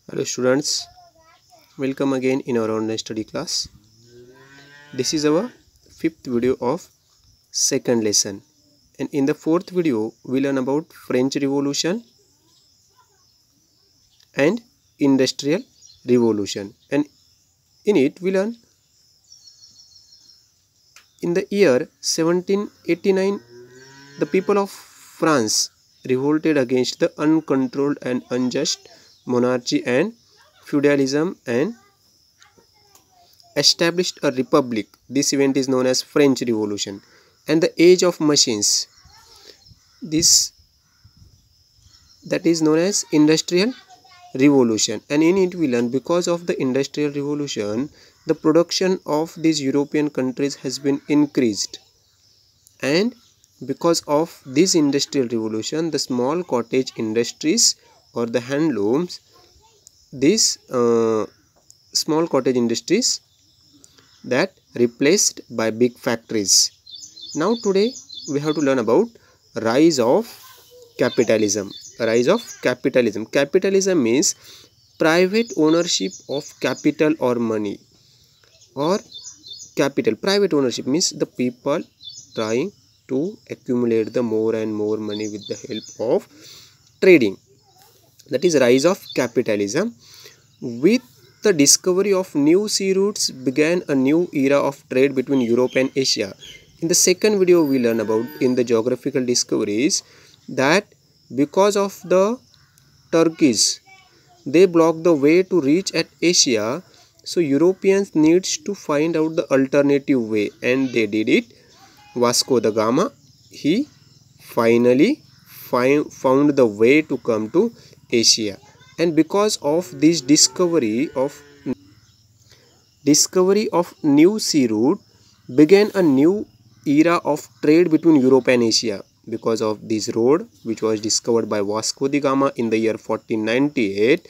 Hello students, welcome again in our online study class. This is our fifth video of second lesson, and in the fourth video we learn about French Revolution and Industrial Revolution, and in it we learn in the year 1789 the people of France revolted against the uncontrolled and unjust monarchy and feudalism and established a republic. This event is known as French Revolution and the age of machines. This that is known as Industrial Revolution, and in it we learn because of the Industrial Revolution the production of these European countries has been increased, and because of this Industrial Revolution the small cottage industries or the handlooms, these small cottage industries that replaced by big factories. Now today we have to learn about rise of capitalism. Rise of capitalism. Capitalism means private ownership of capital or money, or capital. Private ownership means the people trying to accumulate the more and more money with the help of trading. That is rise of capitalism. With the discovery of new sea routes began a new era of trade between Europe and Asia. In the second video we learn about in the geographical discoveries that because of the Turkeys, they blocked the way to reach at Asia, so Europeans needs to find out the alternative way, and they did it. Vasco da Gama, he finally found the way to come to Asia, and because of this discovery of new sea route began a new era of trade between Europe and Asia. Because of this road which was discovered by Vasco da Gama in the year 1498,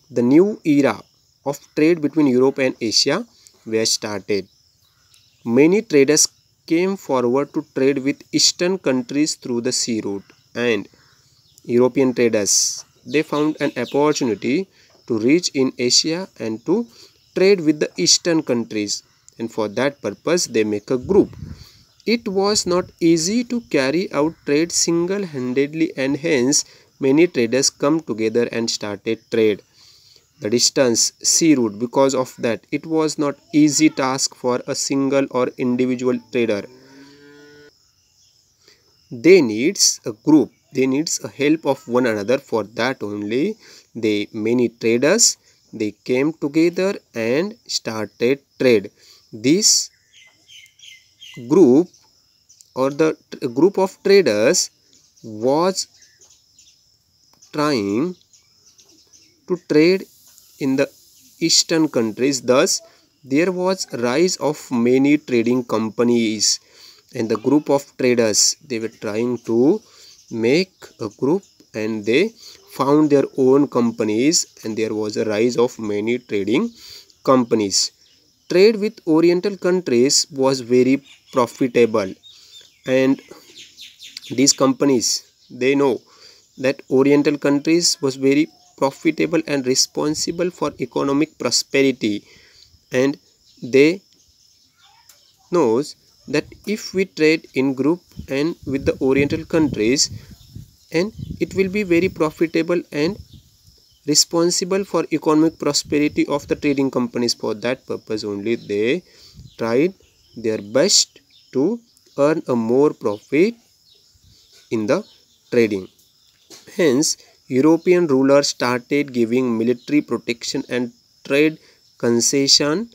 the new era of trade between Europe and Asia was started. Many traders came forward to trade with eastern countries through the sea route, and European traders, they found an opportunity to reach in Asia and to trade with the eastern countries, and for that purpose they make a group. It was not easy to carry out trade single-handedly, and hence many traders come together and started trade. The distance sea route, because of that it was not easy task for a single or individual trader. They needs a group, they needs a help of one another. For that only many traders, they came together and started trade. This group or the group of traders was trying to trade in the eastern countries. Thus there was rise of many trading companies, and the group of traders, they were trying to make a group and they found their own companies, and there was a rise of many trading companies. Trade with Oriental countries was very profitable, and these companies, they know that Oriental countries was very profitable and responsible for economic prosperity, and they knows that if we trade in group and with the Oriental countries, and it will be very profitable and responsible for economic prosperity of the trading companies. For that purpose only they tried their best to earn a more profit in the trading. Hence European rulers started giving military protection and trade concession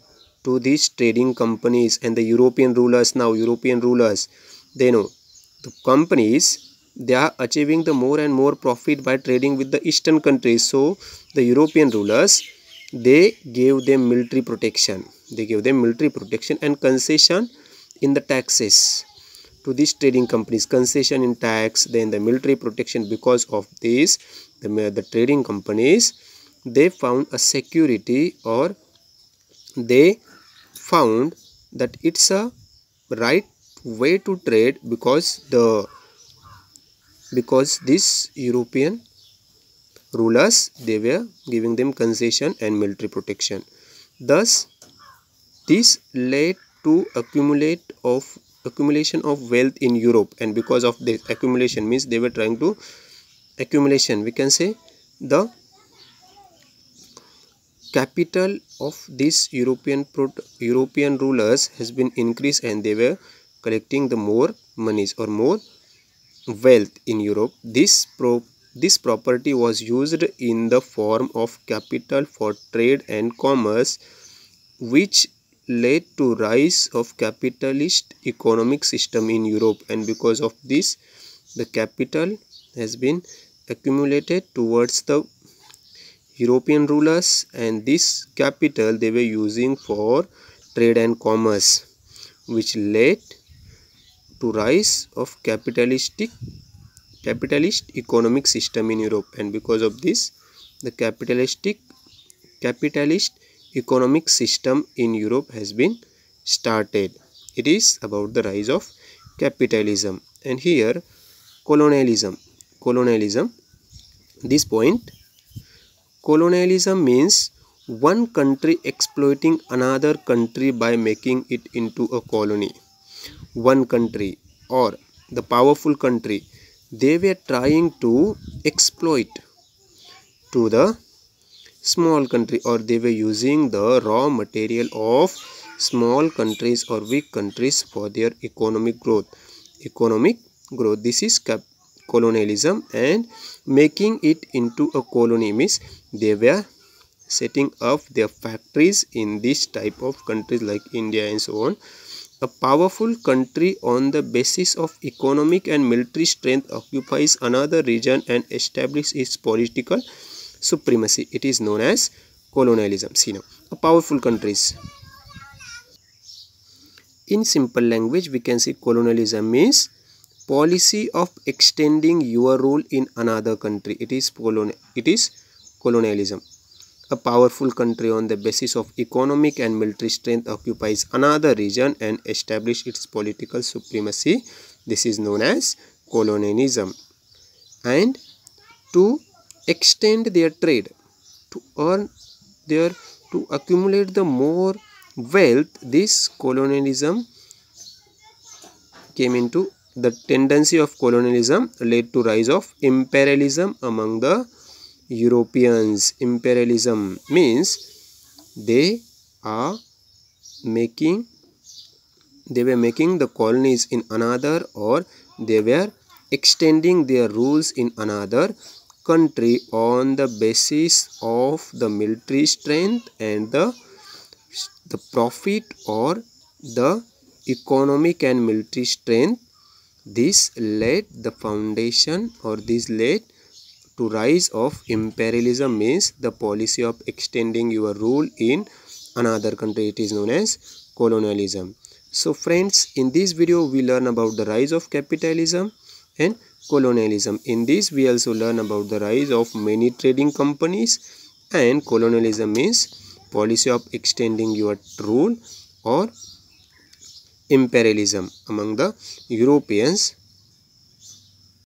to these trading companies, and the European rulers, they know the companies, they are achieving the more and more profit by trading with the eastern countries. So the European rulers, they gave them military protection, and concession in the taxes to these trading companies, concession in tax, then the military protection. Because of this the trading companies, they found a security, or they found that it's a right way to trade, because these European rulers, they were giving them concession and military protection. Thus, this led to accumulation of wealth in Europe, and because of this accumulation, means they were trying to accumulation, we can say the capital of these European rulers has been increased, and they were collecting the more monies or more wealth in Europe. This property was used in the form of capital for trade and commerce, which led to rise of capitalist economic system in Europe, and because of this the capital has been accumulated towards the European rulers, and this capital they were using for trade and commerce, which led to rise of capitalist economic system in Europe, and because of this the capitalist economic system in Europe has been started. It is about the rise of capitalism. And here colonialism, this point, colonialism means one country exploiting another country by making it into a colony. One country or the powerful country, they were trying to exploit to the small country, or they were using the raw material of small countries or weak countries for their economic growth. This is colonialism. And making it into a colony means they were setting up their factories in this type of countries like India and so on. A powerful country on the basis of economic and military strength occupies another region and establishes its political supremacy. It is known as colonialism. See now, a powerful countries. In simple language, we can say colonialism means policy of extending your rule in another country. It is colonialism. A powerful country on the basis of economic and military strength occupies another region and establishes its political supremacy. This is known as colonialism. And to extend their trade, to accumulate the more wealth, this colonialism came into the tendency of colonialism led to rise of imperialism among the Europeans. Imperialism means they were making the colonies in another, or they were extending their rules in another country on the basis of the military strength and the profit or the economic and military strength. This led the foundation, or this led to rise of imperialism, means the policy of extending your rule in another country. It is known as colonialism. So friends, in this video we learn about the rise of capitalism and colonialism. In this we also learn about the rise of many trading companies, and colonialism means policy of extending your rule or imperialism among the Europeans.